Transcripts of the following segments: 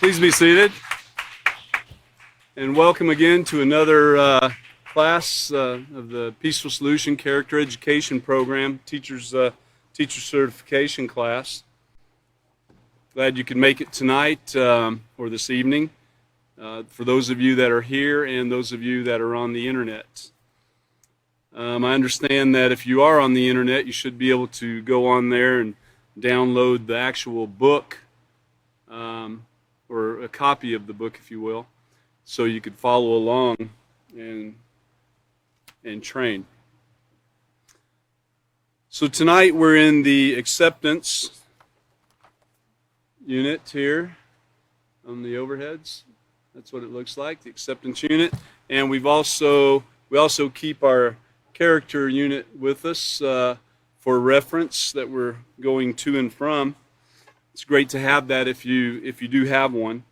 Please be seated. And welcome again to another class of the Peaceful Solution Character Education Program, teacher certification class. Glad you could make it tonight or this evening, for those of you that are here and those of you that are on the internet. I understand that if you are on the internet, you should be able to go on there and download the actual book, or a copy of the book, if you will, so you could follow along and train. So tonight we're in the acceptance unit here on the overheads. That's what it looks like, the acceptance unit. And we also keep our character unit with us for reference that we're going to and from. It's great to have that if you do have one.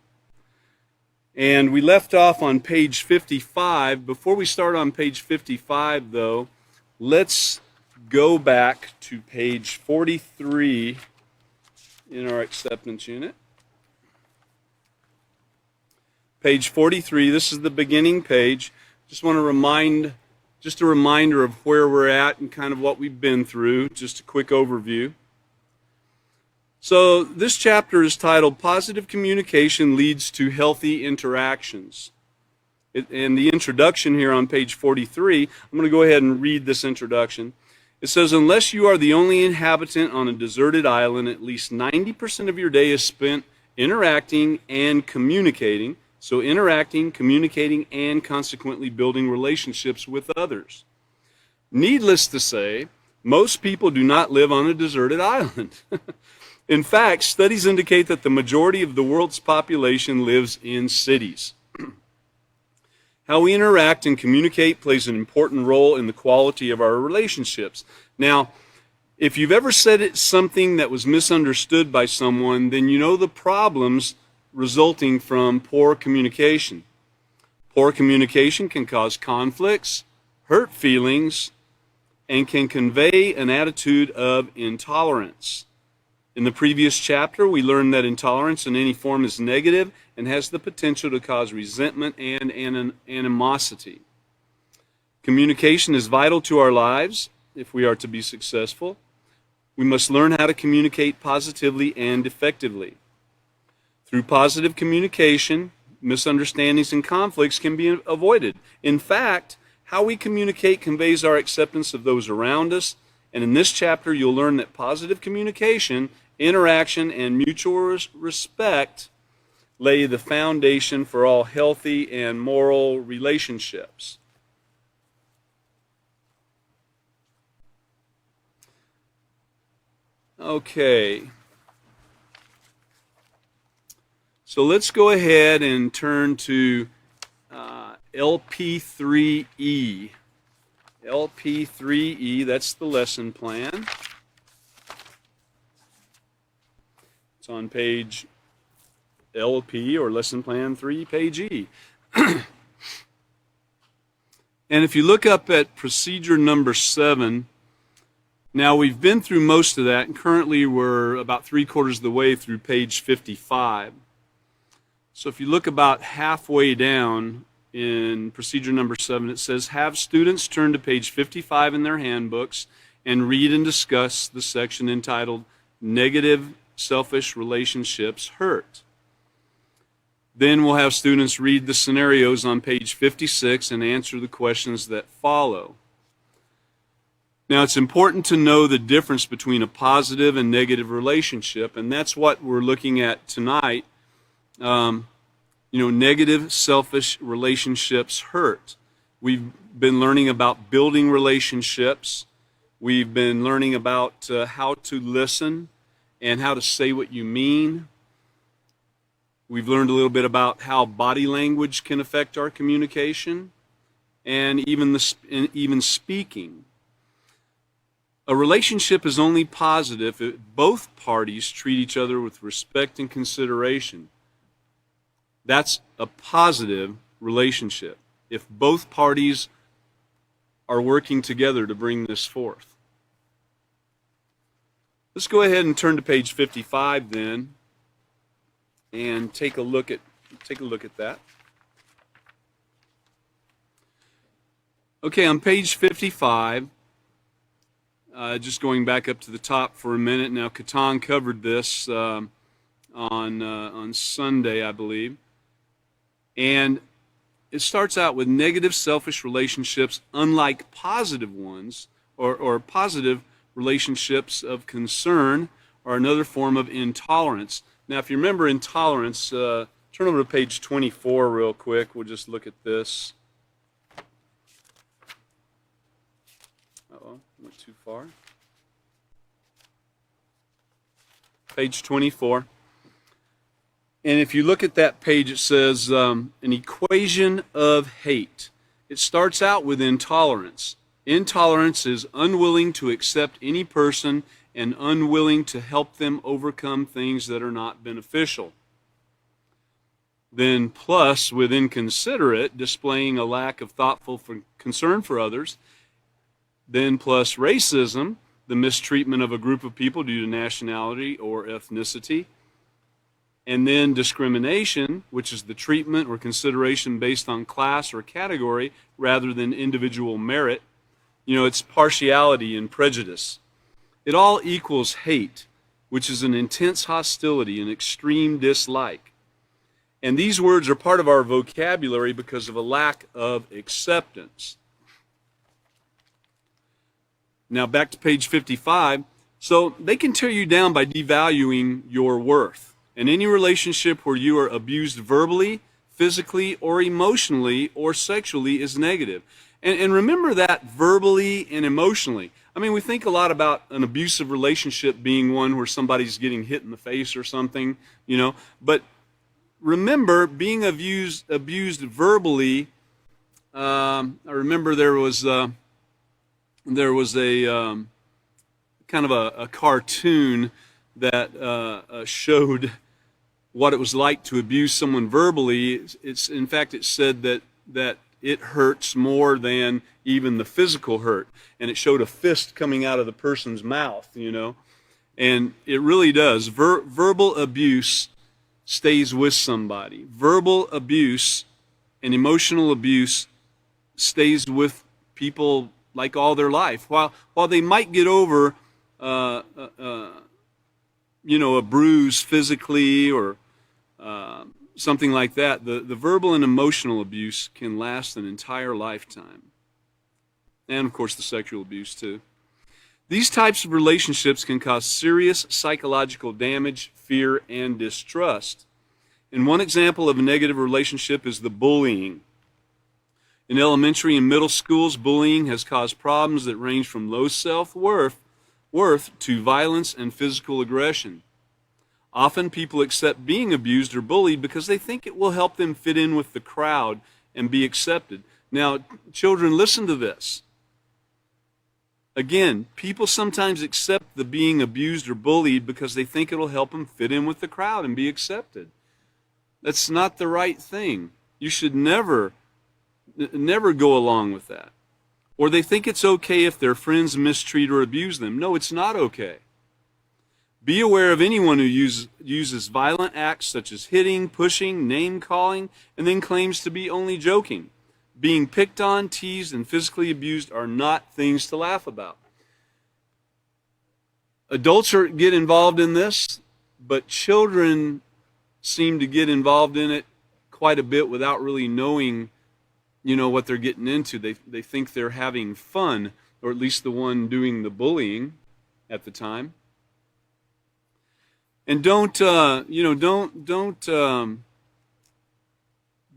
And we left off on page 55. Before we start on page 55, though, let's go back to page 43 in our acceptance unit. Page 43, this is the beginning page. Just want to just a reminder of where we're at and kind of what we've been through, just a quick overview. So this chapter is titled Positive Communication Leads to Healthy Interactions. And the introduction here on page 43, I'm going to go ahead and read this introduction. It says, unless you are the only inhabitant on a deserted island, at least 90% of your day is spent interacting and communicating. So interacting, communicating, and consequently building relationships with others. Needless to say, most people do not live on a deserted island. In fact, studies indicate that the majority of the world's population lives in cities. How we interact and communicate plays an important role in the quality of our relationships. Now, if you've ever said something that was misunderstood by someone, then you know the problems resulting from poor communication. Poor communication can cause conflicts, hurt feelings, and can convey an attitude of intolerance. In the previous chapter, we learned that intolerance in any form is negative and has the potential to cause resentment and animosity. Communication is vital to our lives if we are to be successful. We must learn how to communicate positively and effectively. Through positive communication, misunderstandings and conflicts can be avoided. In fact, how we communicate conveys our acceptance of those around us. And in this chapter, you'll learn that positive communication, interaction, and mutual respect lay the foundation for all healthy and moral relationships. Okay. So let's go ahead and turn to LP3E. LP3E, that's the lesson plan. It's on page LP, or lesson plan 3, page E. And if you look up at procedure number 7, now we've been through most of that, and currently we're about 3/4 of the way through page 55. So if you look about halfway down in procedure number 7, it says, have students turn to page 55 in their handbooks and read and discuss the section entitled Negative Selfish Relationships Hurt. Then we'll have students read the scenarios on page 56 and answer the questions that follow. Now, it's important to know the difference between a positive and negative relationship, and that's what we're looking at tonight. Negative, selfish relationships hurt. We've been learning about building relationships. We've been learning about how to listen and how to say what you mean. We've learned a little bit about how body language can affect our communication and even speaking. A relationship is only positive if both parties treat each other with respect and consideration. That's a positive relationship, if both parties are working together to bring this forth. Let's go ahead and turn to page 55 then. and take a look at that. Okay, on page 55, just going back up to the top for a minute. Now, Catan covered this on Sunday, I believe, and it starts out with negative selfish relationships, unlike positive ones, or positive relationships of concern, are another form of intolerance. Now, if you remember intolerance, turn over to page 24 real quick. We'll just look at this. Uh-oh, went too far. Page 24. And if you look at that page, it says an equation of hate. It starts out with intolerance. Intolerance is unwilling to accept any person and unwilling to help them overcome things that are not beneficial. Then plus, with inconsiderate, displaying a lack of thoughtful concern for others. Then plus racism, the mistreatment of a group of people due to nationality or ethnicity. And then discrimination, which is the treatment or consideration based on class or category rather than individual merit. You know, it's partiality and prejudice. It all equals hate, which is an intense hostility, an extreme dislike. And these words are part of our vocabulary because of a lack of acceptance. Now back to page 55. So they can tear you down by devaluing your worth. And any relationship where you are abused verbally, physically, or emotionally, or sexually is negative. And remember that verbally and emotionally. I mean, we think a lot about an abusive relationship being one where somebody's getting hit in the face or something, you know. But remember, being abused verbally, I remember there was a kind of a cartoon that showed what it was like to abuse someone verbally. In fact, it said that it hurts more than even the physical hurt. And it showed a fist coming out of the person's mouth, you know. And it really does. Verbal abuse stays with somebody. Verbal abuse and emotional abuse stays with people like all their life. While they might get over, you know, a bruise physically or something like that, the verbal and emotional abuse can last an entire lifetime. And, of course, the sexual abuse, too. These types of relationships can cause serious psychological damage, fear, and distrust. And one example of a negative relationship is the bullying. In elementary and middle schools, bullying has caused problems that range from low self-worth to violence and physical aggression. Often people accept being abused or bullied because they think it will help them fit in with the crowd and be accepted. Now, children, listen to this. Again, people sometimes accept the being abused or bullied because they think it'll help them fit in with the crowd and be accepted. That's not the right thing. You should never go along with that. Or they think it's okay if their friends mistreat or abuse them. No, it's not okay. Be aware of anyone who uses violent acts such as hitting, pushing, name-calling, and then claims to be only joking. Being picked on, teased, and physically abused are not things to laugh about. Adults get involved in this, but children seem to get involved in it quite a bit without really knowing, you know, what they're getting into. They think they're having fun, or at least the one doing the bullying at the time. And don't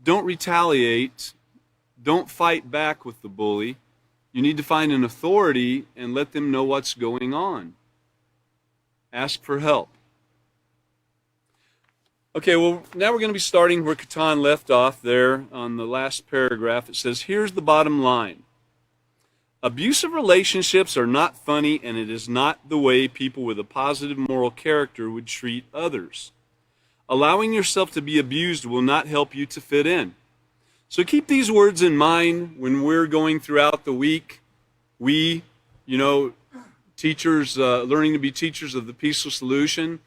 retaliate. Don't fight back with the bully. You need to find an authority and let them know what's going on. Ask for help. Okay, well, now we're going to be starting where Catan left off there on the last paragraph. It says, here's the bottom line. Abusive relationships are not funny, and it is not the way people with a positive moral character would treat others. Allowing yourself to be abused will not help you to fit in. So keep these words in mind when we're going throughout the week. We, teachers, learning to be teachers of the Peaceful Solution,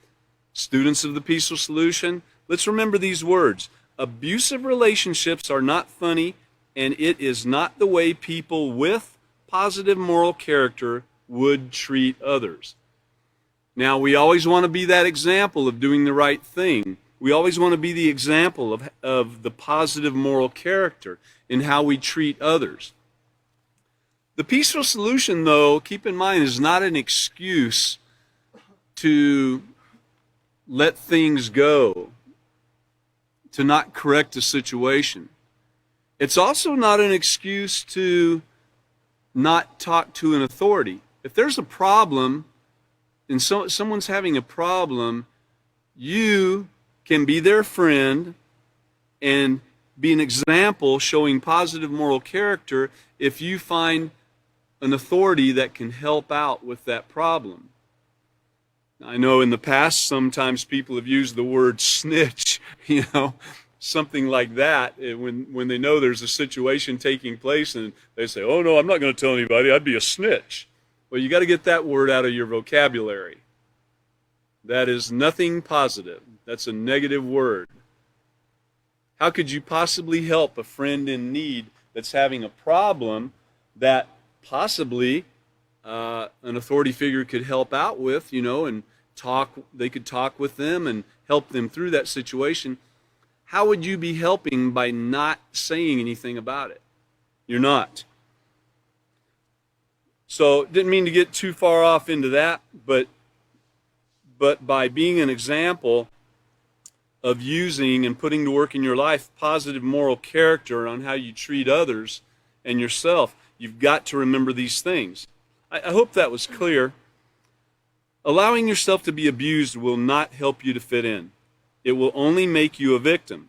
students of the Peaceful Solution, Let's remember these words. Abusive relationships are not funny, and it is not the way people with positive moral character would treat others. Now, we always want to be that example of doing the right thing. We always want to be the example of the positive moral character in how we treat others. The peaceful solution, though, keep in mind, is not an excuse to let things go, to not correct a situation. It's also not an excuse to not talk to an authority. If there's a problem, and someone's having a problem, you can be their friend and be an example showing positive moral character if you find an authority that can help out with that problem. I know in the past sometimes people have used the word snitch, something like that when they know there's a situation taking place and they say, oh no, I'm not going to tell anybody, I'd be a snitch. Well, you got to get that word out of your vocabulary. That is nothing positive. That's a negative word. How could you possibly help a friend in need that's having a problem that possibly an authority figure could help out with, and they could talk with them and help them through that situation? How would you be helping by not saying anything about it? You're not. So, didn't mean to get too far off into that, but by being an example of using and putting to work in your life positive moral character on how you treat others and yourself, you've got to remember these things. I hope that was clear. Allowing yourself to be abused will not help you to fit in. It will only make you a victim.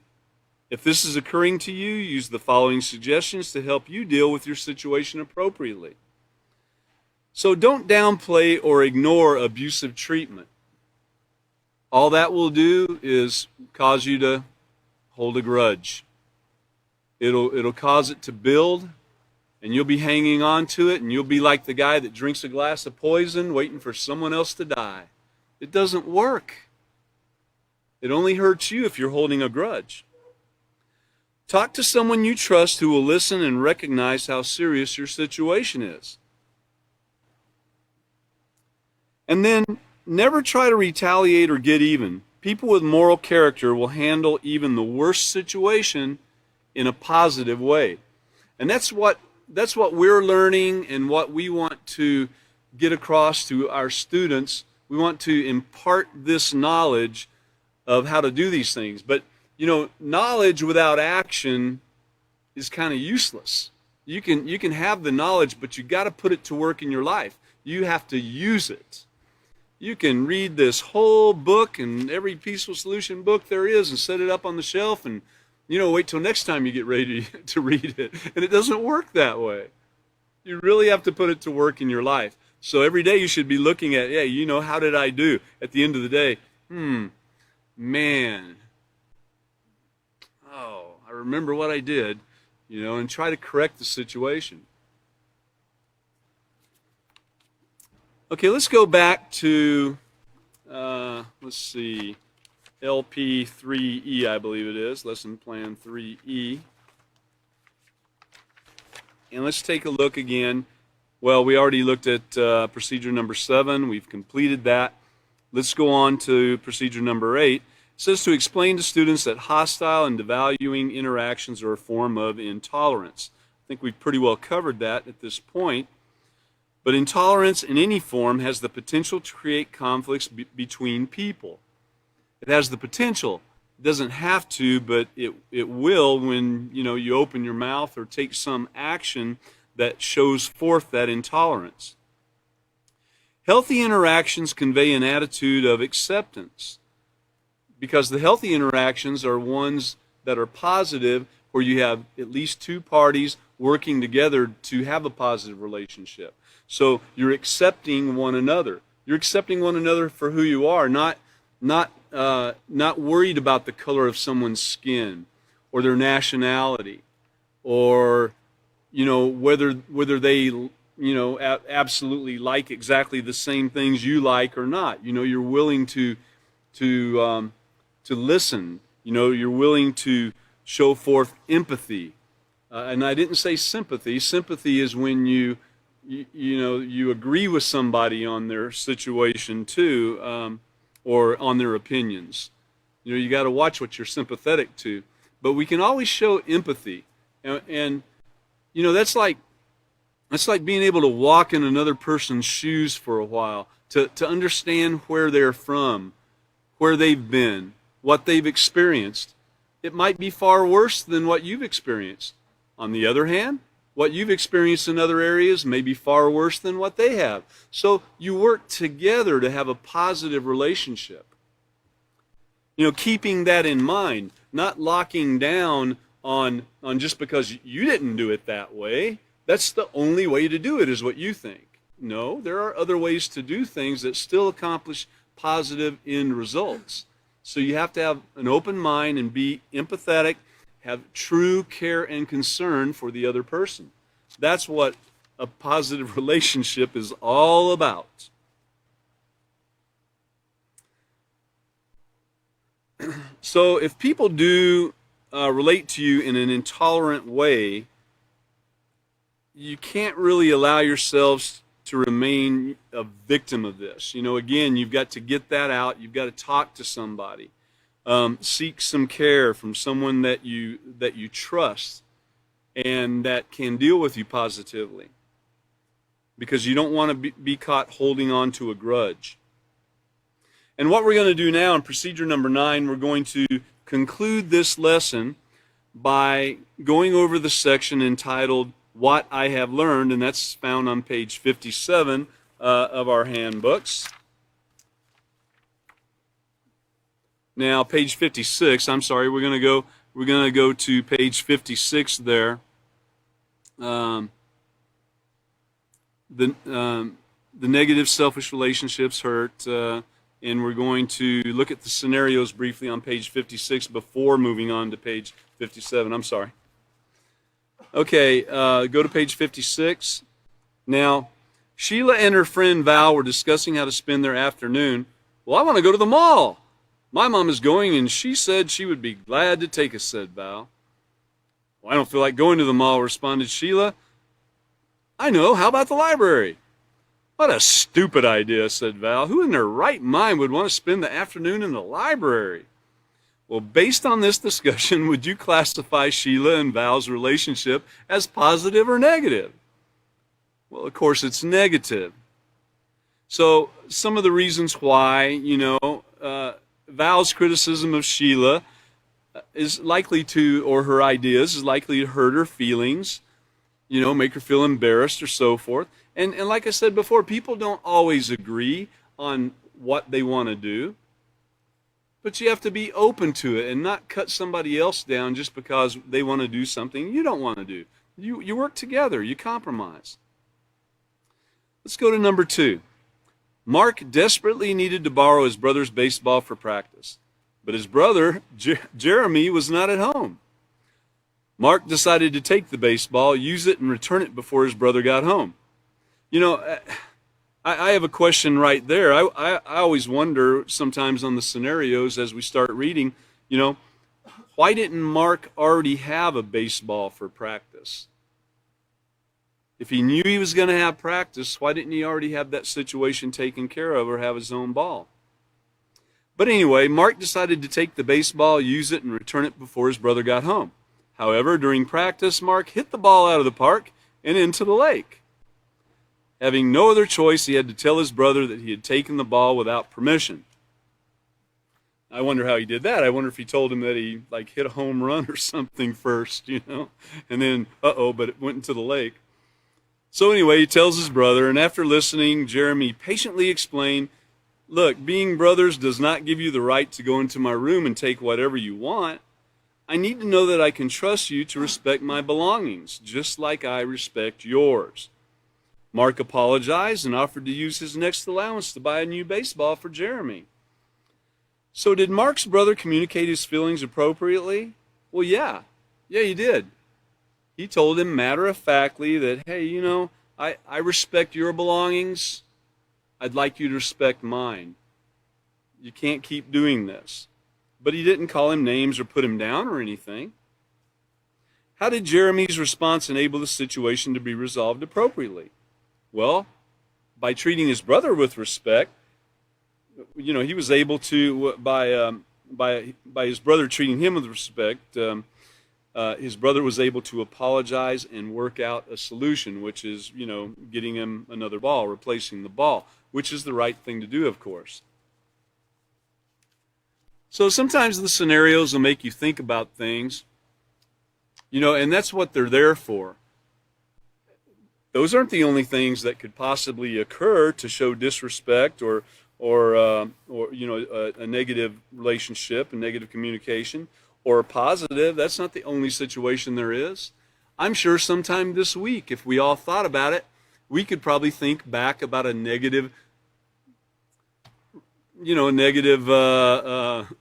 If this is occurring to you, use the following suggestions to help you deal with your situation appropriately. So don't downplay or ignore abusive treatment. All that will do is cause you to hold a grudge. It'll cause it to build, and you'll be hanging on to it, and you'll be like the guy that drinks a glass of poison waiting for someone else to die. It doesn't work. It only hurts you if you're holding a grudge. Talk to someone you trust who will listen and recognize how serious your situation is. And then never try to retaliate or get even. People with moral character will handle even the worst situation in a positive way. And that's what we're learning and what we want to get across to our students. We want to impart this knowledge of how to do these things. But, knowledge without action is kind of useless. You can have the knowledge, but you got to put it to work in your life. You have to use it. You can read this whole book and every peaceful solution book there is and set it up on the shelf and, wait till next time you get ready to read it. And it doesn't work that way. You really have to put it to work in your life. So every day you should be looking at, how did I do? At the end of the day, man, I remember what I did, and try to correct the situation. Okay, let's go back to, LP 3E, I believe it is, Lesson Plan 3E. And let's take a look again. Well, we already looked at procedure number 7. We've completed that. Let's go on to procedure number 8. It says to explain to students that hostile and devaluing interactions are a form of intolerance. I think we've pretty well covered that at this point. But intolerance in any form has the potential to create conflicts between people. It has the potential. It doesn't have to, but it will when you open your mouth or take some action that shows forth that intolerance. Healthy interactions convey an attitude of acceptance, because the healthy interactions are ones that are positive, where you have at least two parties working together to have a positive relationship. So you're accepting one another. You're accepting one another for who you are, not worried about the color of someone's skin or their nationality or whether they absolutely like exactly the same things you like or not. You're willing to listen You're willing to show forth empathy. And I didn't say sympathy. Sympathy is when you agree with somebody on their situation too, or on their opinions. You got to watch what you're sympathetic to. But we can always show empathy. And that's like being able to walk in another person's shoes for a while, to understand where they're from, where they've been, what they've experienced. It might be far worse than what you've experienced. On the other hand, what you've experienced in other areas may be far worse than what they have. So you work together to have a positive relationship. Keeping that in mind, not locking down on just because you didn't do it that way. That's the only way to do it, is what you think. No, there are other ways to do things that still accomplish positive end results. So you have to have an open mind and be empathetic, have true care and concern for the other person. That's what a positive relationship is all about. So if people do relate to you in an intolerant way, you can't really allow yourselves to remain a victim of this. Again, you've got to get that out. You've got to talk to somebody. Seek some care from someone that you trust and that can deal with you positively, because you don't want to be caught holding on to a grudge. And what we're going to do now in procedure number 9, we're going to conclude this lesson by going over the section entitled What I Have Learned, and that's found on page 57 of our handbooks. Now, page 56. I'm sorry. We're going to go to page 56 there. The negative selfish relationships hurt, and we're going to look at the scenarios briefly on page 56 before moving on to page 57. I'm sorry. Okay, go to page 56. Now, Sheila and her friend Val were discussing how to spend their afternoon. Well, I want to go to the mall. My mom is going, and she said she would be glad to take us, said Val. Well, I don't feel like going to the mall, responded Sheila. I know, how about the library? What a stupid idea, said Val. Who in their right mind would want to spend the afternoon in the library? Well, based on this discussion, would you classify Sheila and Val's relationship as positive or negative? Well, of course, it's negative. So some of the reasons why, Val's criticism of Sheila is likely to, or her ideas, is likely to hurt her feelings, make her feel embarrassed or so forth. And like I said before, people don't always agree on what they want to do. But you have to be open to it and not cut somebody else down just because they want to do something you don't want to do. You work together. You compromise. Let's go to number 2. Mark desperately needed to borrow his brother's baseball for practice, but his brother, Jeremy, was not at home. Mark decided to take the baseball, use it, and return it before his brother got home. I have a question right there. I always wonder sometimes on the scenarios as we start reading, why didn't Mark already have a baseball for practice? If he knew he was going to have practice, why didn't he already have that situation taken care of or have his own ball? But anyway, Mark decided to take the baseball, use it, and return it before his brother got home. However, during practice, Mark hit the ball out of the park and into the lake. Having no other choice, he had to tell his brother that he had taken the ball without permission. I wonder how he did that. I wonder if he told him that he hit a home run or something first, and then, but it went into the lake. So anyway, he tells his brother, and after listening, Jeremy patiently explained, look, being brothers does not give you the right to go into my room and take whatever you want. I need to know that I can trust you to respect my belongings, just like I respect yours. Mark apologized and offered to use his next allowance to buy a new baseball for Jeremy. So did Mark's brother communicate his feelings appropriately? Well, yeah, he did. He told him matter-of-factly that, hey, I respect your belongings. I'd like you to respect mine. You can't keep doing this. but he didn't call him names or put him down or anything. How did Jeremy's response enable the situation to be resolved appropriately? Well, by treating his brother with respect. He was able to, by his brother treating him with respect, his brother was able to apologize and work out a solution, which is, getting him another ball, replacing the ball, which is the right thing to do, of course. So sometimes the scenarios will make you think about things, and that's what they're there for. Those aren't the only things that could possibly occur to show disrespect or a negative relationship, a negative communication, or a positive. That's not the only situation there is. I'm sure sometime this week, if we all thought about it, we could probably think back about a negative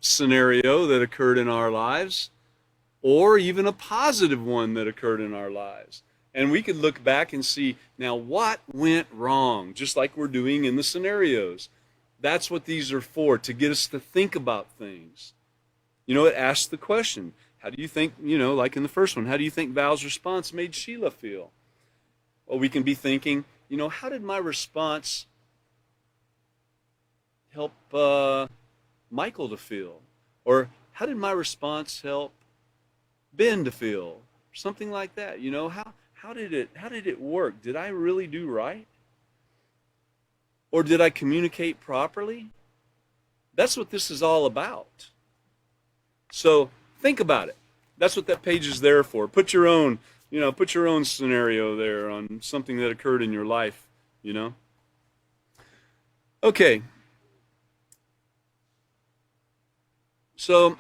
scenario that occurred in our lives, or even a positive one that occurred in our lives. And we could look back and see, now what went wrong, just like we're doing in the scenarios. That's what these are for, to get us to think about things. It asks the question, how do you think, like in the first one, how do you think Val's response made Sheila feel? Well, we can be thinking, how did my response help Michael to feel? Or how did my response help Ben to feel? Something like that. How did it work? Did I really do right? Or did I communicate properly? That's what this is all about. So think about it. That's what that page is there for. Put your own scenario there on something that occurred in your life, Okay. So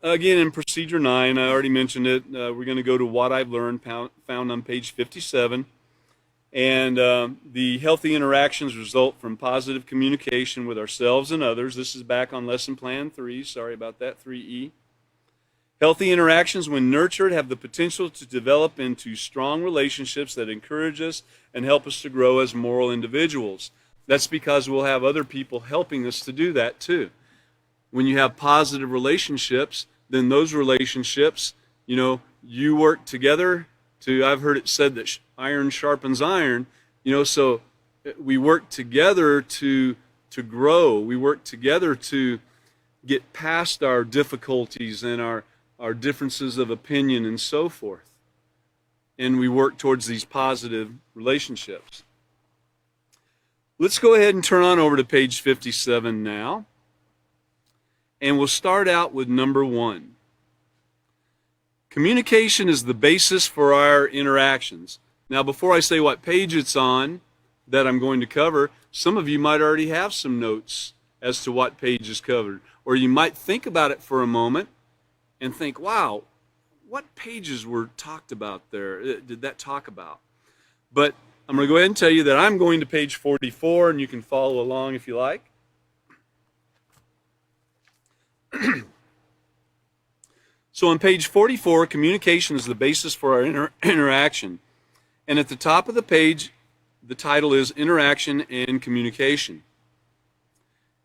again, in Procedure 9, I already mentioned it. We're going to go to What I've Learned, found on page 57. And the healthy interactions result from positive communication with ourselves and others. This is back on Lesson Plan 3. Sorry about that, 3E. Healthy interactions, when nurtured, have the potential to develop into strong relationships that encourage us and help us to grow as moral individuals. That's because we'll have other people helping us to do that too. When you have positive relationships, then those relationships, you work together to, I've heard it said that iron sharpens iron, so we work together to grow. We work together to get past our difficulties and our differences of opinion and so forth. And we work towards these positive relationships. Let's go ahead and turn on over to page 57 now. And we'll start out with number 1. Communication is the basis for our interactions. Now, before I say what page it's on that I'm going to cover, some of you might already have some notes as to what page is covered. Or you might think about it for a moment and think, wow, what pages were talked about there? Did that talk about? But I'm going to go ahead and tell you that I'm going to page 44, and you can follow along if you like. So on page 44, communication is the basis for our interaction. And at the top of the page, the title is Interaction and Communication.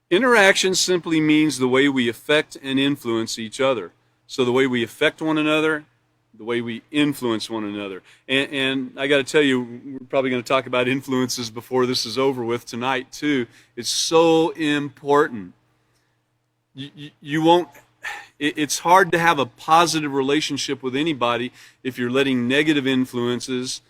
Interaction simply means the way we affect and influence each other. So the way we affect one another, the way we influence one another. And I got to tell you, we're probably going to talk about influences before this is over with tonight too. It's so important. You won't. It's hard to have a positive relationship with anybody if you're letting negative influences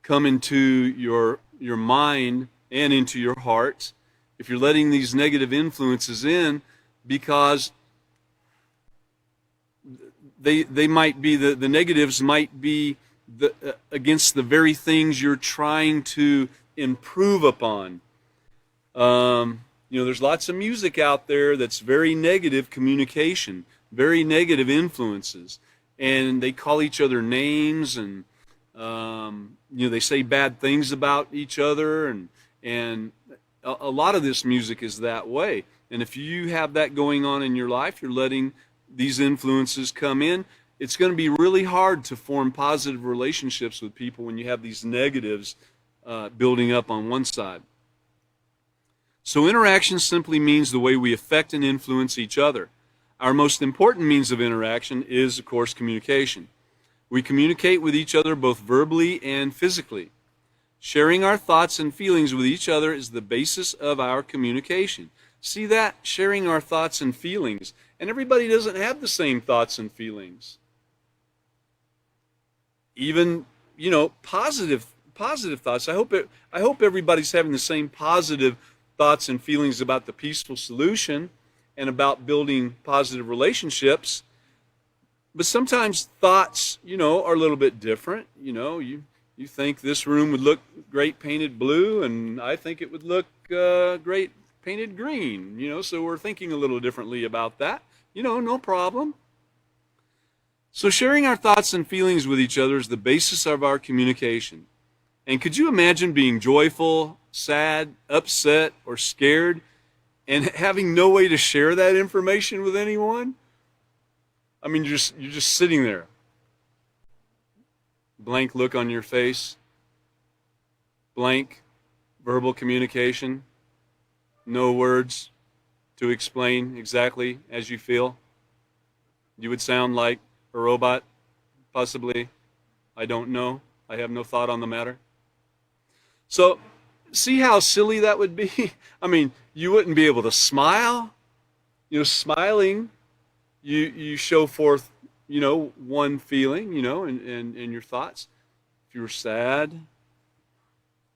come into your mind and into your heart. If you're letting these negative influences in, because they might be, the negatives might be against the very things you're trying to improve upon. There's lots of music out there that's very negative communication, very negative influences, and they call each other names, and they say bad things about each other, and a lot of this music is that way. And if you have that going on in your life, you're letting these influences come in, it's going to be really hard to form positive relationships with people when you have these negatives building up on one side. So interaction simply means the way we affect and influence each other. Our most important means of interaction is, of course, communication. We communicate with each other both verbally and physically. Sharing our thoughts and feelings with each other is the basis of our communication. See that? Sharing our thoughts and feelings. And everybody doesn't have the same thoughts and feelings. Even, positive thoughts. I hope everybody's having the same positive thoughts and feelings about the peaceful solution and about building positive relationships. But sometimes thoughts, are a little bit different. You think this room would look great painted blue, and I think it would look great painted green. So we're thinking a little differently about that. No problem. So sharing our thoughts and feelings with each other is the basis of our communication. And could you imagine being joyful, sad, upset, or scared, and having no way to share that information with anyone? I mean, you're just sitting there. Blank look on your face. Blank verbal communication. No words to explain exactly as you feel. You would sound like a robot, possibly. I don't know. I have no thought on the matter. So, see how silly that would be? I mean, you wouldn't be able to smile. Smiling, you show forth, one feeling, and your thoughts. If you were sad,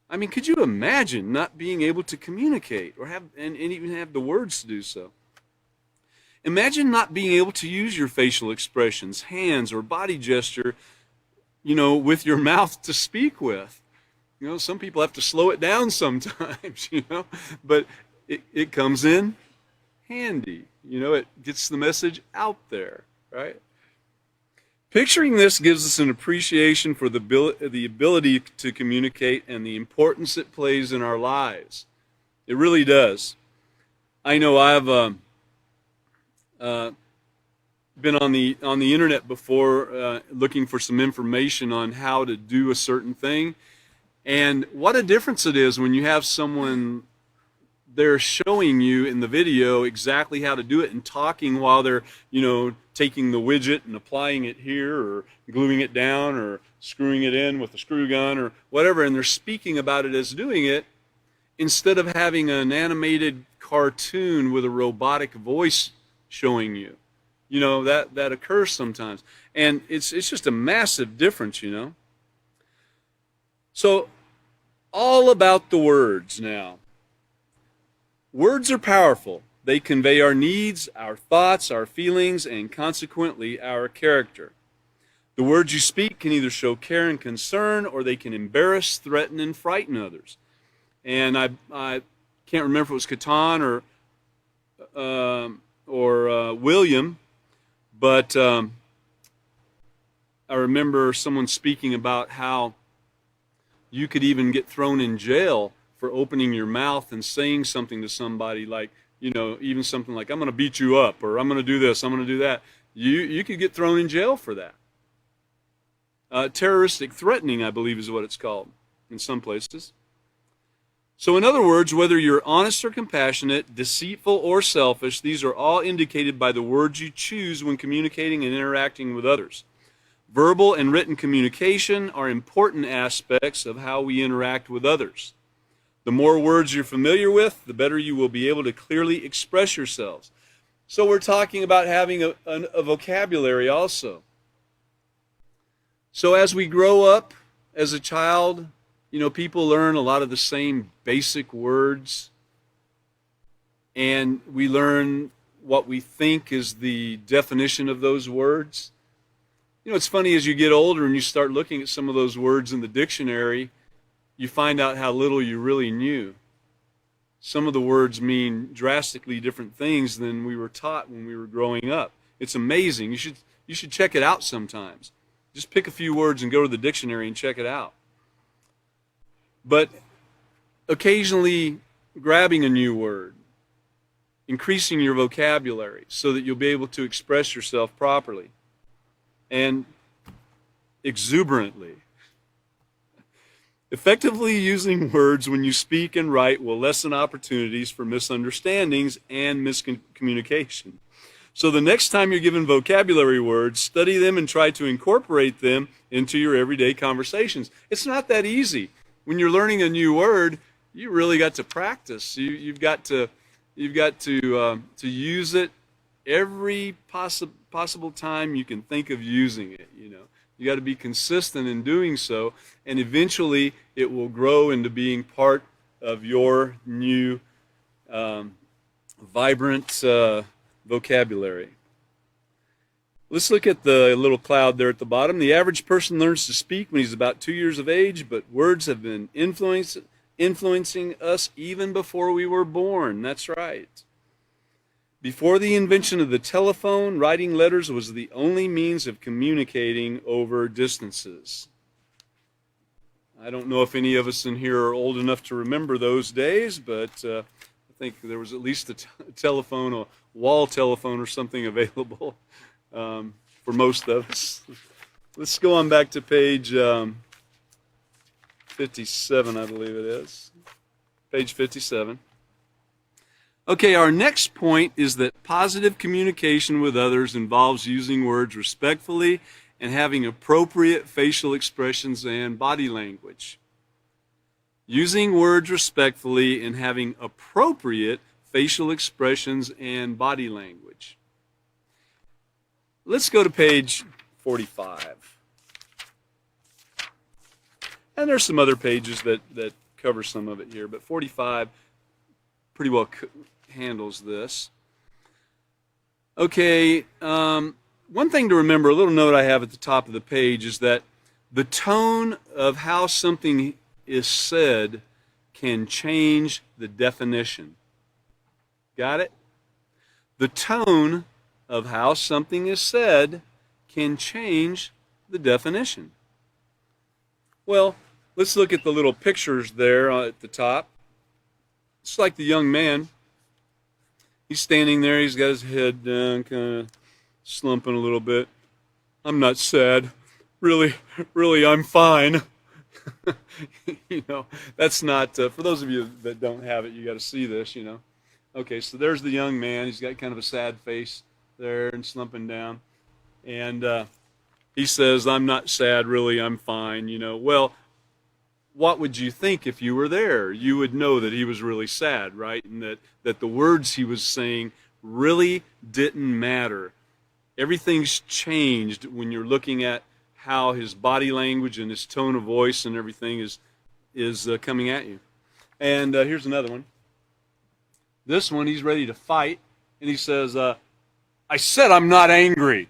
I mean, could you imagine not being able to communicate or and even have the words to do so? Imagine not being able to use your facial expressions, hands, or body gesture, with your mouth to speak with. Some people have to slow it down sometimes, but it comes in handy. It gets the message out there, right? Picturing this gives us an appreciation for the ability to communicate and the importance it plays in our lives. It really does. I know I've been on the internet before looking for some information on how to do a certain thing. And what a difference it is when you have someone there showing you in the video exactly how to do it and talking while they're, taking the widget and applying it here or gluing it down or screwing it in with a screw gun or whatever, and they're speaking about it as doing it instead of having an animated cartoon with a robotic voice showing you. That occurs sometimes. And it's just a massive difference, So, all about the words now. Words are powerful. They convey our needs, our thoughts, our feelings, and consequently our character. The words you speak can either show care and concern, or they can embarrass, threaten, and frighten others. And I can't remember if it was Catan or William, but I remember someone speaking about how you could even get thrown in jail for opening your mouth and saying something to somebody like, even something like, I'm going to beat you up, or I'm going to do this, I'm going to do that. You could get thrown in jail for that. Terroristic threatening, I believe, is what it's called in some places. So in other words, whether you're honest or compassionate, deceitful or selfish, these are all indicated by the words you choose when communicating and interacting with others. Verbal and written communication are important aspects of how we interact with others. The more words you're familiar with, the better you will be able to clearly express yourselves. So we're talking about having a vocabulary also. So as we grow up as a child, people learn a lot of the same basic words, and we learn what we think is the definition of those words. It's funny, as you get older and you start looking at some of those words in the dictionary, you find out how little you really knew. Some of the words mean drastically different things than we were taught when we were growing up. It's amazing. You should check it out sometimes. Just pick a few words and go to the dictionary and check it out. But occasionally grabbing a new word, increasing your vocabulary so that you'll be able to express yourself properly and exuberantly. Effectively using words when you speak and write will lessen opportunities for misunderstandings and miscommunication. So the next time you're given vocabulary words, study them and try to incorporate them into your everyday conversations. It's not that easy. When you're learning a new word, you really got to practice. You've got to use it every possible time you can think of using it. You got to be consistent in doing so, and eventually it will grow into being part of your new vibrant vocabulary. Let's look at the little cloud there at the bottom. The average person learns to speak when he's about 2 years of age, but words have been influencing us even before we were born. That's right. Before the invention of the telephone, writing letters was the only means of communicating over distances. I don't know if any of us in here are old enough to remember those days, but I think there was at least a telephone, a wall telephone or something available for most of us. Let's go on back to page 57, I believe it is. Page 57. Okay, our next point is that positive communication with others involves using words respectfully and having appropriate facial expressions and body language. Using words respectfully and having appropriate facial expressions and body language. Let's go to page 45. And there's some other pages that cover some of it here, but 45 pretty well handles this. Okay, one thing to remember, a little note I have at the top of the page, is that the tone of how something is said can change the definition. Got it? The tone of how something is said can change the definition. Well, let's look at the little pictures there at the top. It's like the young man. He's standing there, he's got his head down, kind of slumping a little bit. I'm not sad. Really, I'm fine. That's not, for those of you that don't have it, you got to see this, Okay, so there's the young man. He's got kind of a sad face there and slumping down. And he says, I'm not sad, really, I'm fine, Well, what would you think if you were there? You would know that he was really sad, right? And that the words he was saying really didn't matter. Everything's changed when you're looking at how his body language and his tone of voice and everything is coming at you. And here's another one. This one, he's ready to fight, and he says, I said I'm not angry.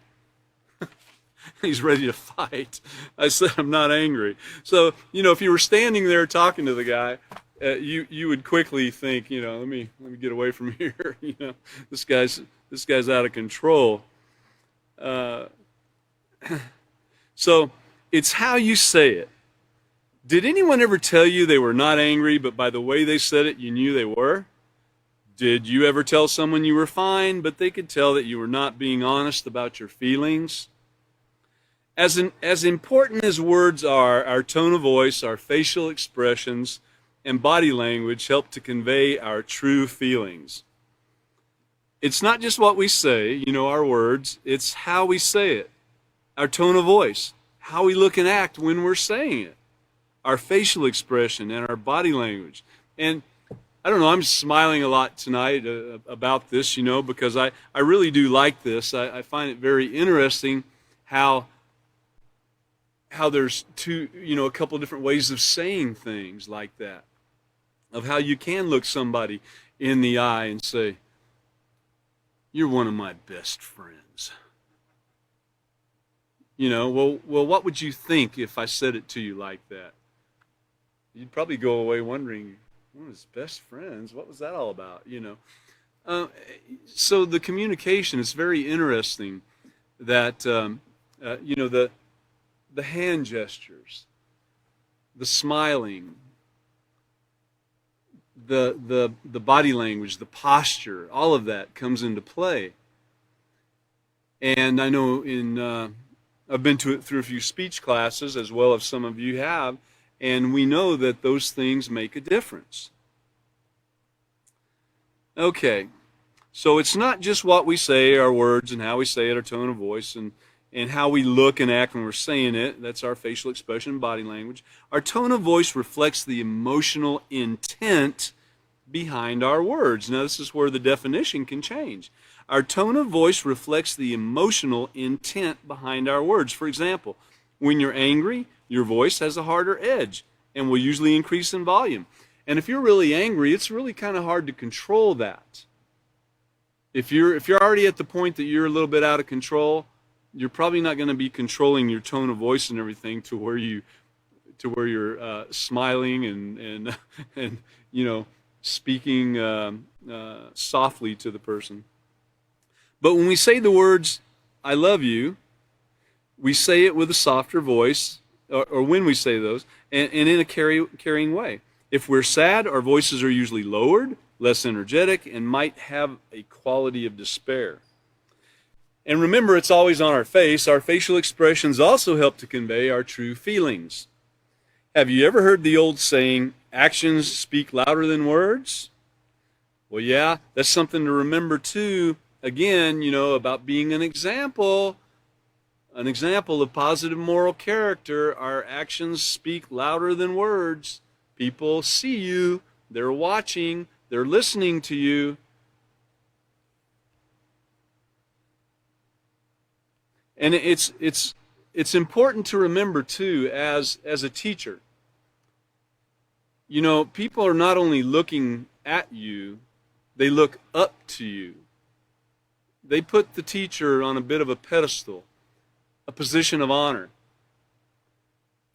He's ready to fight. I said I'm not angry. So, if you were standing there talking to the guy, you would quickly think, let me get away from here. This guy's out of control. So it's how you say it. Did anyone ever tell you they were not angry, but by the way they said it, you knew they were? Did you ever tell someone you were fine, but they could tell that you were not being honest about your feelings? As important as words are, our tone of voice, our facial expressions, and body language help to convey our true feelings. It's not just what we say, our words, it's how we say it. Our tone of voice, how we look and act when we're saying it. Our facial expression and our body language. And I don't know, I'm smiling a lot tonight about this, because I really do like this. I find it very interesting how there's a couple different ways of saying things like that, of how you can look somebody in the eye and say, you're one of my best friends. Well, what would you think if I said it to you like that? You'd probably go away wondering, one of his best friends, what was that all about, So the communication is very interesting that, the hand gestures, the smiling, the body language, the posture, all of that comes into play. And I know I've been to it through a few speech classes, as well as some of you have, and we know that those things make a difference. Okay, So it's not just what we say, our words and how we say it, our tone of voice, and how we look and act when we're saying it. That's our facial expression and body language. Our tone of voice reflects the emotional intent behind our words. Now, this is where the definition can change. Our tone of voice reflects the emotional intent behind our words. For example, when you're angry, your voice has a harder edge and will usually increase in volume. And if you're really angry, it's really kind of hard to control that. If you're already at the point that you're a little bit out of control, you're probably not going to be controlling your tone of voice and everything to where you're smiling and speaking softly to the person. But when we say the words "I love you," we say it with a softer voice, or when we say those, and in a carrying way. If we're sad, our voices are usually lowered, less energetic, and might have a quality of despair. And remember, it's always on our face. Our facial expressions also help to convey our true feelings. Have you ever heard the old saying, actions speak louder than words? Well, yeah, that's something to remember too. Again, about being an example of positive moral character. Our actions speak louder than words. People see you, they're watching, they're listening to you. And it's important to remember too, as a teacher. People are not only looking at you, they look up to you. They put the teacher on a bit of a pedestal, a position of honor.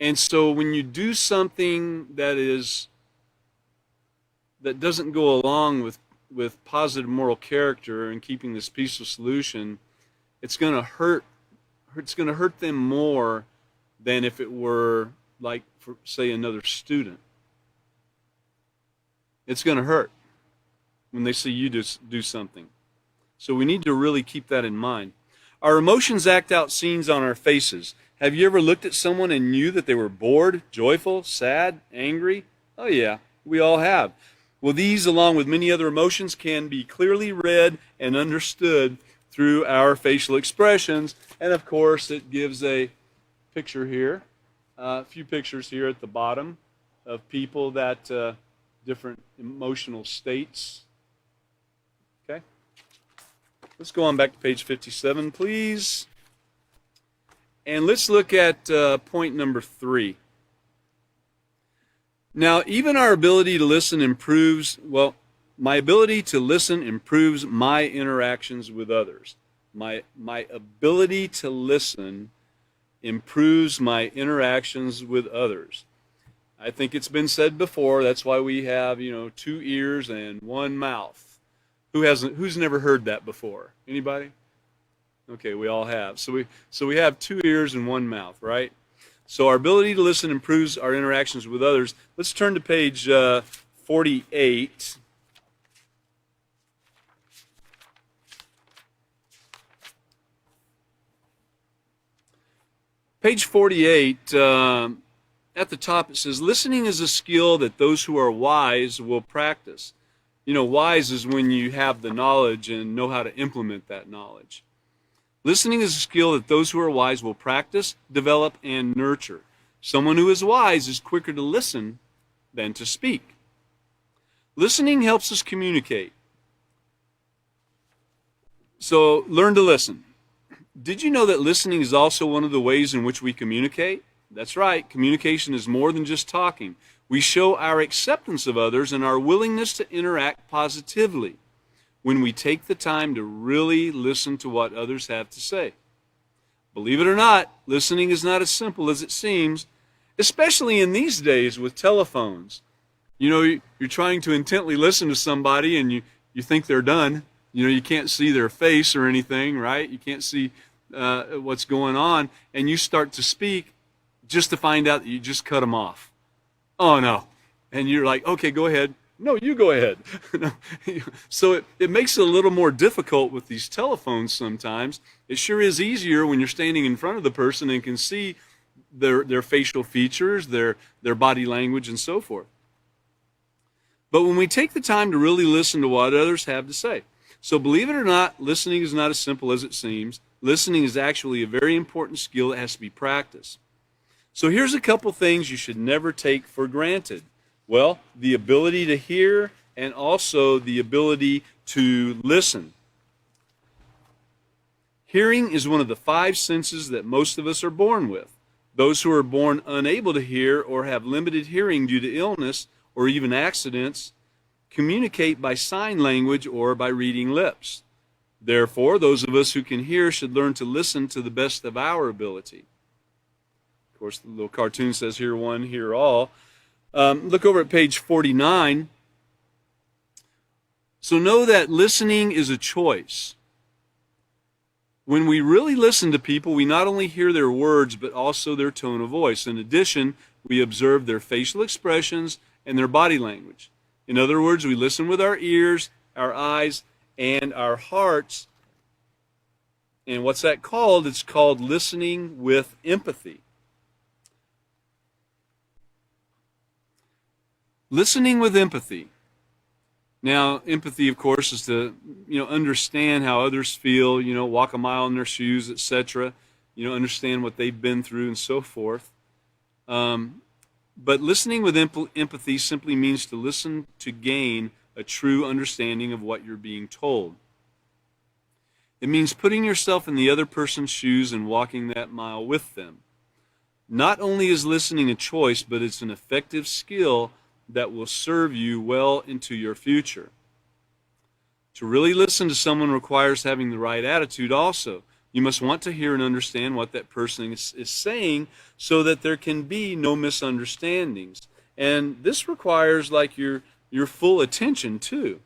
And so when you do something that doesn't go along with positive moral character and keeping this peaceful solution, it's going to hurt them more than if it were like, for say, another student. It's going to hurt when they see you do something. So we need to really keep that in mind. Our emotions act out scenes on our faces. Have you ever looked at someone and knew that they were bored, joyful, sad, angry? Oh yeah, we all have. Well, these, along with many other emotions, can be clearly read and understood through our facial expressions. And of course, it gives a picture here, a few pictures here at the bottom of people that different emotional states. Okay. Let's go on back to page 57, please. And let's look at point number 3. Now, even our ability to listen improves, my ability to listen improves my interactions with others. My ability to listen improves my interactions with others. I think it's been said before, that's why we have, 2 ears and 1 mouth. Who's never heard that before? Anybody? Okay, we all have. So we have 2 ears and 1 mouth, right? So our ability to listen improves our interactions with others. Let's turn to page 48. Page 48, at the top it says, listening is a skill that those who are wise will practice. Wise is when you have the knowledge and know how to implement that knowledge. Listening is a skill that those who are wise will practice, develop, and nurture. Someone who is wise is quicker to listen than to speak. Listening helps us communicate. So learn to listen. Did you know that listening is also one of the ways in which we communicate? That's right. Communication is more than just talking. We show our acceptance of others and our willingness to interact positively when we take the time to really listen to what others have to say. Believe it or not, listening is not as simple as it seems, especially in these days with telephones. You're trying to intently listen to somebody and you think they're done. You can't see their face or anything, right? You can't see what's going on, and you start to speak just to find out that you just cut them off. Oh, no. And you're like, okay, go ahead. No, you go ahead. So it makes it a little more difficult with these telephones sometimes. It sure is easier when you're standing in front of the person and can see their facial features, their body language, and so forth. But when we take the time to really listen to what others have to say. So believe it or not, listening is not as simple as it seems. Listening is actually a very important skill that has to be practiced. So here's a couple things you should never take for granted. Well, the ability to hear and also the ability to listen. Hearing is one of the 5 senses that most of us are born with. Those who are born unable to hear or have limited hearing due to illness or even accidents communicate by sign language or by reading lips. Therefore, those of us who can hear should learn to listen to the best of our ability. Of course, the little cartoon says, hear one, hear all. Look over at page 49. So know that listening is a choice. When we really listen to people, we not only hear their words, but also their tone of voice. In addition, we observe their facial expressions and their body language. In other words, we listen with our ears, our eyes, and our hearts. And what's that called? It's called listening with empathy. Listening with empathy. Now, empathy, of course, is to, understand how others feel, walk a mile in their shoes, etc., understand what they've been through and so forth. But listening with empathy simply means to listen to gain a true understanding of what you're being told. It means putting yourself in the other person's shoes and walking that mile with them. Not only is listening a choice, but it's an effective skill that will serve you well into your future. To really listen to someone requires having the right attitude also. You must want to hear and understand what that person is saying so that there can be no misunderstandings. And this requires your full attention too.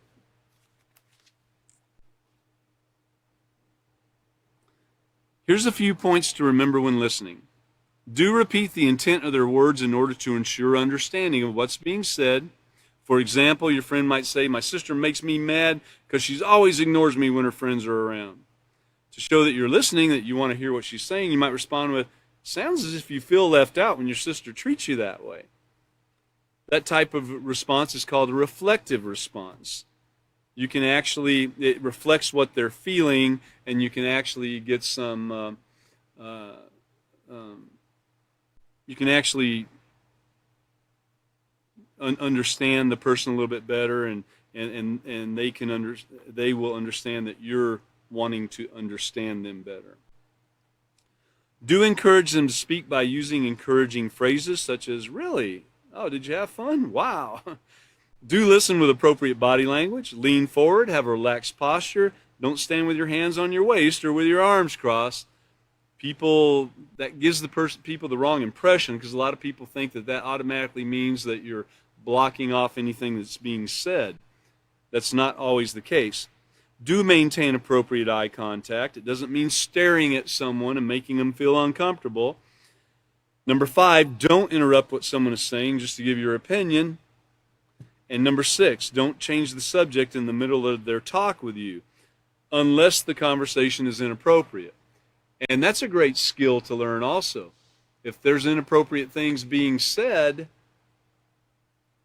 Here's a few points to remember when listening. Do repeat the intent of their words in order to ensure understanding of what's being said. For example, your friend might say, my sister makes me mad because she always ignores me when her friends are around. To show that you're listening, that you want to hear what she's saying, you might respond with, sounds as if you feel left out when your sister treats you that way. That type of response is called a reflective response. You can actually, it reflects what they're feeling, and you can actually get some, you can actually understand the person a little bit better, and they will understand that you're wanting to understand them better. Do encourage them to speak by using encouraging phrases such as, really? Oh, did you have fun? Wow. Do listen with appropriate body language. Lean forward, have a relaxed posture. Don't stand with your hands on your waist or with your arms crossed. That gives people the wrong impression, because a lot of people think that automatically means that you're blocking off anything that's being said. That's not always the case. Do maintain appropriate eye contact. It doesn't mean staring at someone and making them feel uncomfortable. Number 5, don't interrupt what someone is saying just to give your opinion. And number 6, don't change the subject in the middle of their talk with you unless the conversation is inappropriate. And that's a great skill to learn also. If there's inappropriate things being said,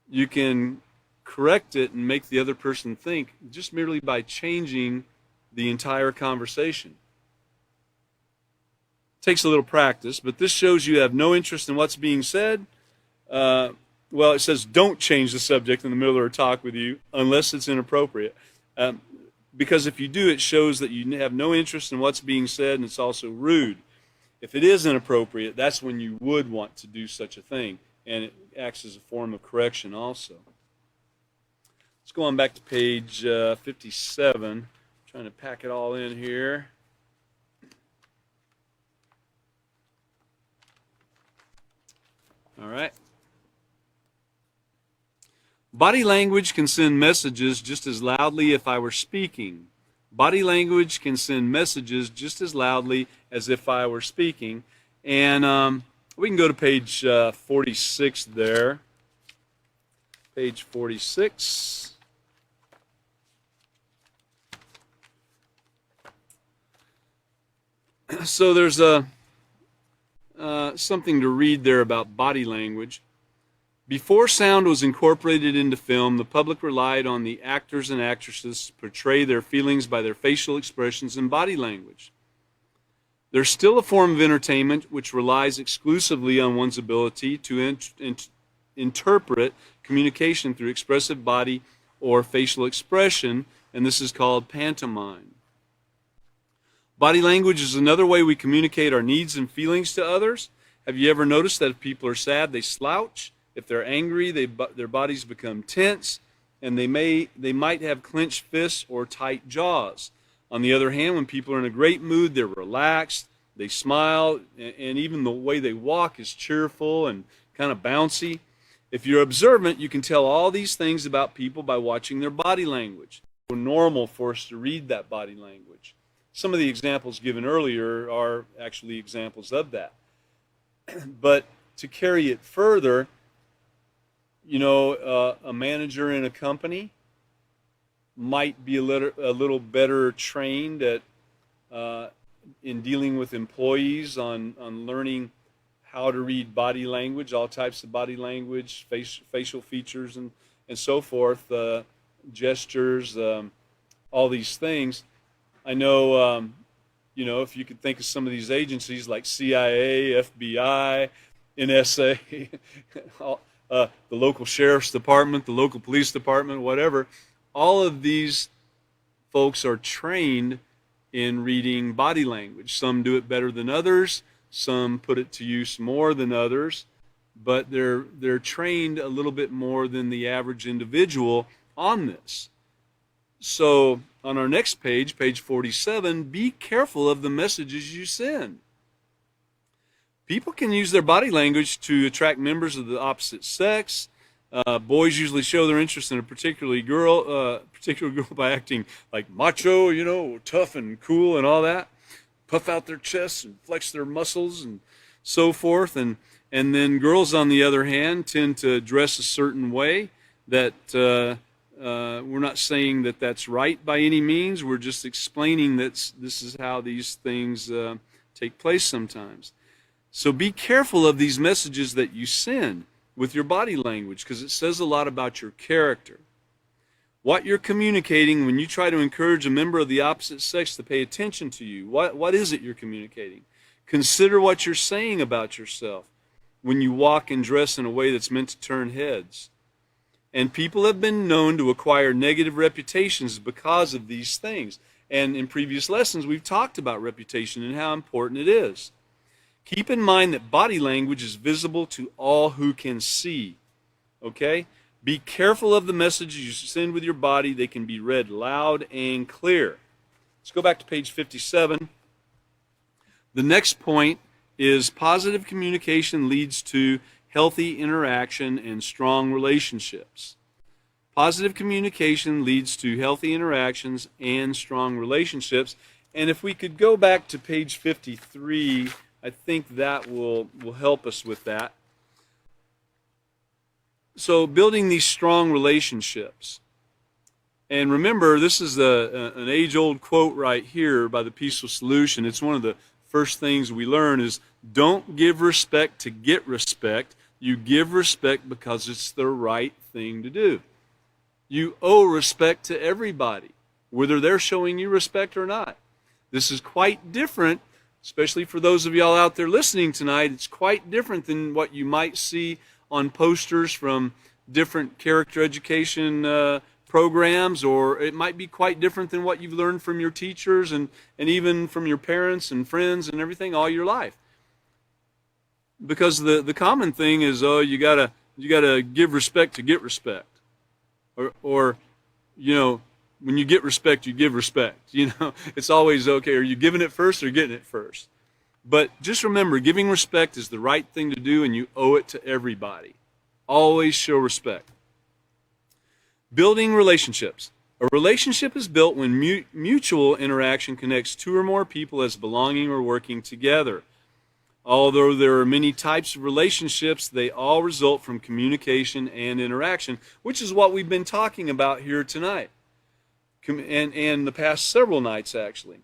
you can correct it and make the other person think just merely by changing the entire conversation. It takes a little practice, but this shows you have no interest in what's being said. Well, it says don't change the subject in the middle of a talk with you unless it's inappropriate. Because if you do, it shows that you have no interest in what's being said, and it's also rude. If it is inappropriate, that's when you would want to do such a thing, and it acts as a form of correction also. Let's go on back to page 57. Trying to pack it all in here. All right. Body language can send messages just as loudly if I were speaking. Body language can send messages just as loudly as if I were speaking. And we can go to page 46 there. Page 46. So there's something to read there about body language. Before sound was incorporated into film, the public relied on the actors and actresses to portray their feelings by their facial expressions and body language. There's still a form of entertainment which relies exclusively on one's ability to interpret communication through expressive body or facial expression, and this is called pantomime. Body language is another way we communicate our needs and feelings to others. Have you ever noticed that if people are sad, they slouch? If they're angry, their bodies become tense, and they might have clenched fists or tight jaws. On the other hand, when people are in a great mood, they're relaxed, they smile, and even the way they walk is cheerful and kind of bouncy. If you're observant, you can tell all these things about people by watching their body language. It's normal for us to read that body language. Some of the examples given earlier are actually examples of that. But to carry it further, a manager in a company might be a little better trained at in dealing with employees on learning how to read body language, all types of body language, facial features, and so forth, gestures, all these things. I know, if you could think of some of these agencies like CIA, FBI, NSA, the local sheriff's department, the local police department, whatever, all of these folks are trained in reading body language. Some do it better than others, some put it to use more than others, but they're trained a little bit more than the average individual on this. So on our next page, page 47, be careful of the messages you send. People can use their body language to attract members of the opposite sex. Boys usually show their interest in a particular girl by acting like macho, tough and cool and all that. Puff out their chests and flex their muscles and so forth. And then girls, on the other hand, tend to dress a certain way that we're not saying that that's right by any means. We're just explaining that this is how these things take place sometimes. So be careful of these messages that you send with your body language, because it says a lot about your character. What you're communicating when you try to encourage a member of the opposite sex to pay attention to you, what is it you're communicating? Consider what you're saying about yourself when you walk and dress in a way that's meant to turn heads. And people have been known to acquire negative reputations because of these things. And in previous lessons, we've talked about reputation and how important it is. Keep in mind that body language is visible to all who can see. Okay? Be careful of the messages you send with your body. They can be read loud and clear. Let's go back to page 57. The next point is positive communication leads to healthy interaction and strong relationships. Positive communication leads to healthy interactions and strong relationships. And if we could go back to page 53, I think that will help us with that. So building these strong relationships. And remember, this is an age-old quote right here by the Peaceful Solution. It's one of the first things we learn is don't give respect to get respect. You give respect because it's the right thing to do. You owe respect to everybody, whether they're showing you respect or not. This is quite different, especially for those of y'all out there listening tonight. It's quite different than what you might see on posters from different character education programs, or it might be quite different than what you've learned from your teachers and even from your parents and friends and everything all your life. Because the common thing is, you gotta give respect to get respect, or when you get respect, you give respect. It's always okay. Are you giving it first or getting it first? But just remember, giving respect is the right thing to do, and you owe it to everybody. Always show respect. Building relationships. A relationship is built when mutual interaction connects two or more people as belonging or working together. Although there are many types of relationships, they all result from communication and interaction, which is what we've been talking about here tonight, and the past several nights actually.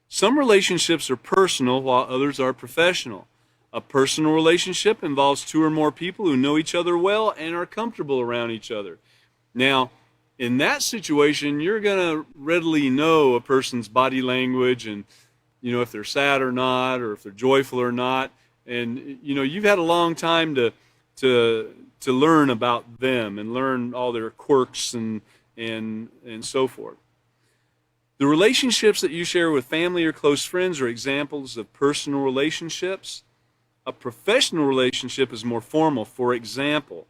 Some relationships are personal while others are professional. A personal relationship involves two or more people who know each other well and are comfortable around each other. Now, in that situation, you're going to readily know a person's body language and, if they're sad or not, or if they're joyful or not. And, you've had a long time to learn about them and learn all their quirks and so forth. The relationships that you share with family or close friends are examples of personal relationships. A professional relationship is more formal. For example,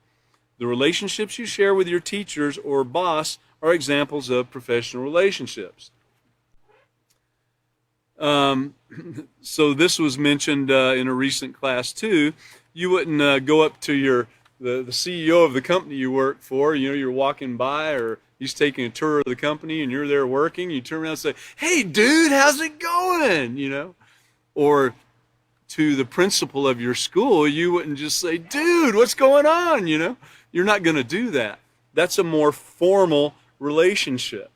the relationships you share with your teachers or boss are examples of professional relationships. So this was mentioned in a recent class too. You wouldn't go up to the CEO of the company you work for. You're walking by, or he's taking a tour of the company and you're there working. You turn around and say, "Hey dude, how's it going?" Or to the principal of your school, you wouldn't just say, "Dude, what's going on?" You're not going to do that. That's a more formal relationship.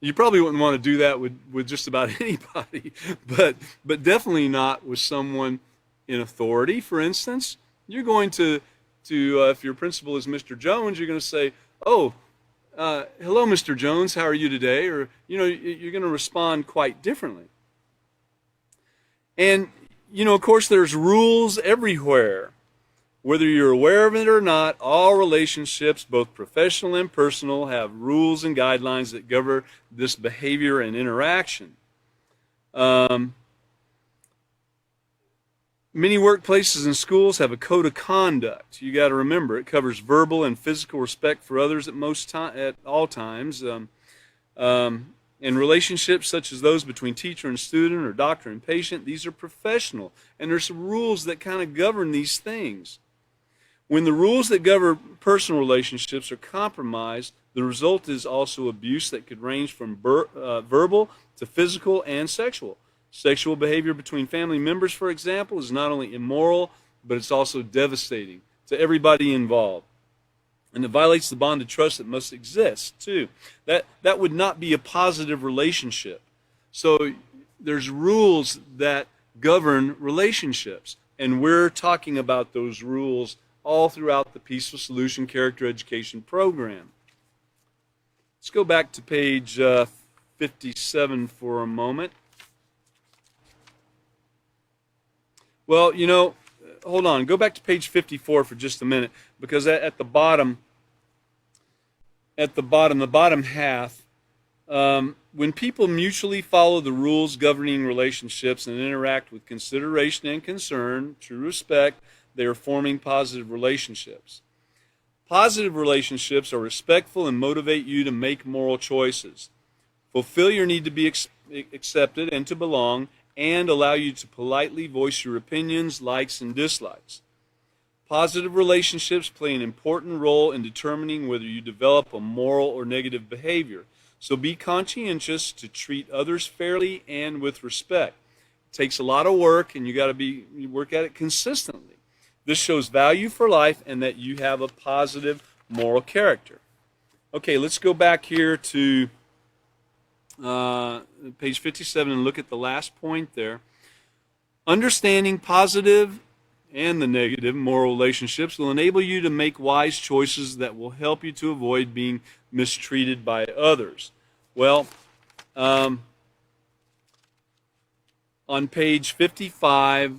You probably wouldn't want to do that with just about anybody, but definitely not with someone in authority. For instance, you're going to if your principal is Mr. Jones, you're going to say, "Oh, hello, Mr. Jones, how are you today?" Or, you're going to respond quite differently. And, of course, there's rules everywhere. Whether you're aware of it or not, all relationships, both professional and personal, have rules and guidelines that govern this behavior and interaction. Many workplaces and schools have a code of conduct. You got to remember, it covers verbal and physical respect for others at all times. And relationships such as those between teacher and student or doctor and patient, these are professional. And there's some rules that kind of govern these things. When the rules that govern personal relationships are compromised, the result is also abuse that could range from verbal to physical and sexual. Sexual behavior between family members, for example, is not only immoral, but it's also devastating to everybody involved. And it violates the bond of trust that must exist, too. That would not be a positive relationship. So there's rules that govern relationships, and we're talking about those rules all throughout the Peaceful Solution Character Education program. Let's go back to page 57 for a moment. Well, hold on. Go back to page 54 for just a minute, because at the bottom half, when people mutually follow the rules governing relationships and interact with consideration and concern, true respect, they are forming positive relationships. Positive relationships are respectful and motivate you to make moral choices, fulfill your need to be accepted and to belong, and allow you to politely voice your opinions, likes, and dislikes. Positive relationships play an important role in determining whether you develop a moral or negative behavior. So be conscientious to treat others fairly and with respect. It takes a lot of work, and you work at it consistently. This shows value for life and that you have a positive moral character. Okay, let's go back here to page 57 and look at the last point there. Understanding positive and the negative moral relationships will enable you to make wise choices that will help you to avoid being mistreated by others. Well, on page 55,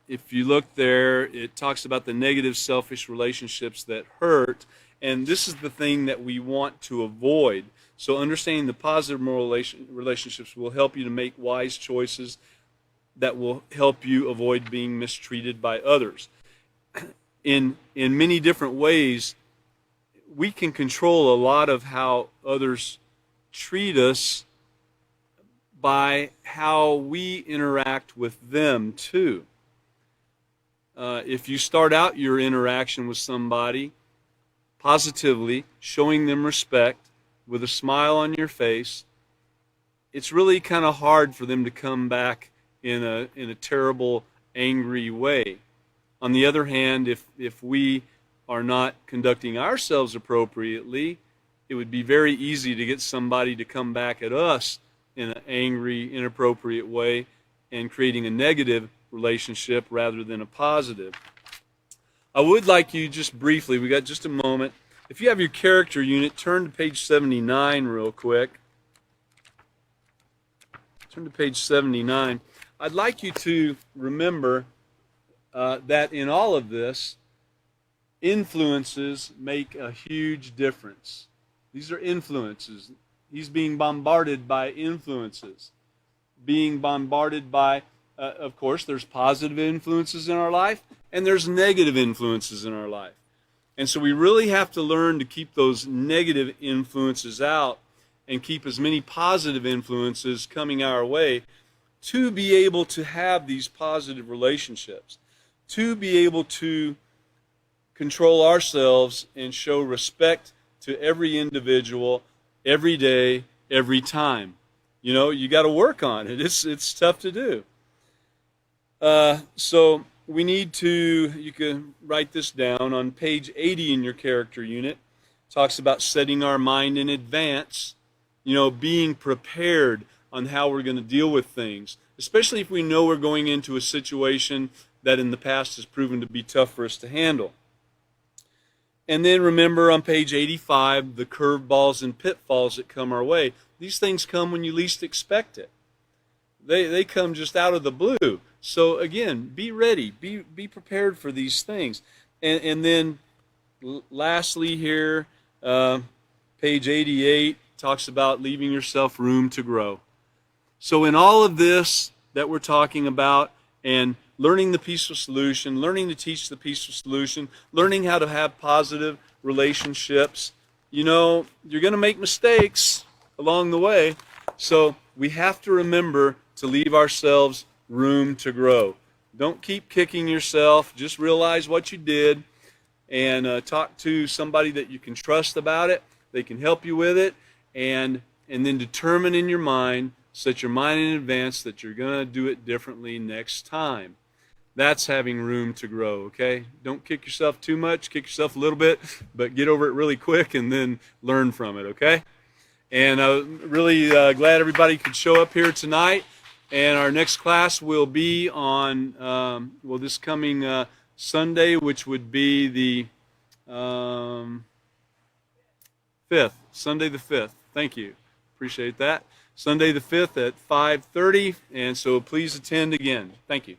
if you look there, it talks about the negative selfish relationships that hurt, and this is the thing that we want to avoid. So understanding the positive moral relationships will help you to make wise choices that will help you avoid being mistreated by others. In many different ways, we can control a lot of how others treat us by how we interact with them too. If you start out your interaction with somebody positively, showing them respect, with a smile on your face, it's really kind of hard for them to come back in a terrible, angry way. On the other hand, if we are not conducting ourselves appropriately, it would be very easy to get somebody to come back at us in an angry, inappropriate way and creating a negative relationship rather than a positive. I would like you just briefly, we got just a moment. If you have your character unit, turn to page 79 real quick. Turn to page 79. I'd like you to remember that in all of this, influences make a huge difference. These are influences. He's being bombarded by influences. Being bombarded by, of course, there's positive influences in our life, and there's negative influences in our life. And so we really have to learn to keep those negative influences out and keep as many positive influences coming our way to be able to have these positive relationships, to be able to control ourselves and show respect to every individual, every day, every time. You know, you got to work on it. It's tough to do. So we need to, you can write this down on page 80 in your character unit. It talks about setting our mind in advance, you know, being prepared on how we're going to deal with things, especially if we know we're going into a situation that in the past has proven to be tough for us to handle. And then remember on page 85, the curveballs and pitfalls that come our way. These things come when you least expect it. They come just out of the blue. So again, be ready, be prepared for these things. And then lastly here, page 88 talks about leaving yourself room to grow. So in all of this that we're talking about, and learning the peaceful solution, learning to teach the peaceful solution, learning how to have positive relationships, you know, you're going to make mistakes along the way. So we have to remember to leave ourselves room to grow. Don't keep kicking yourself. Just realize what you did and talk to somebody that you can trust about it. They can help you with it, and then determine in your mind, set your mind in advance that you're going to do it differently next time. That's having room to grow, okay? Don't kick yourself too much. Kick yourself a little bit, but get over it really quick and then learn from it, okay? And I'm really glad everybody could show up here tonight. And our next class will be on, this coming Sunday, which would be the 5th, Sunday the 5th. Thank you. Appreciate that. Sunday the 5th at 5:30, and so please attend again. Thank you.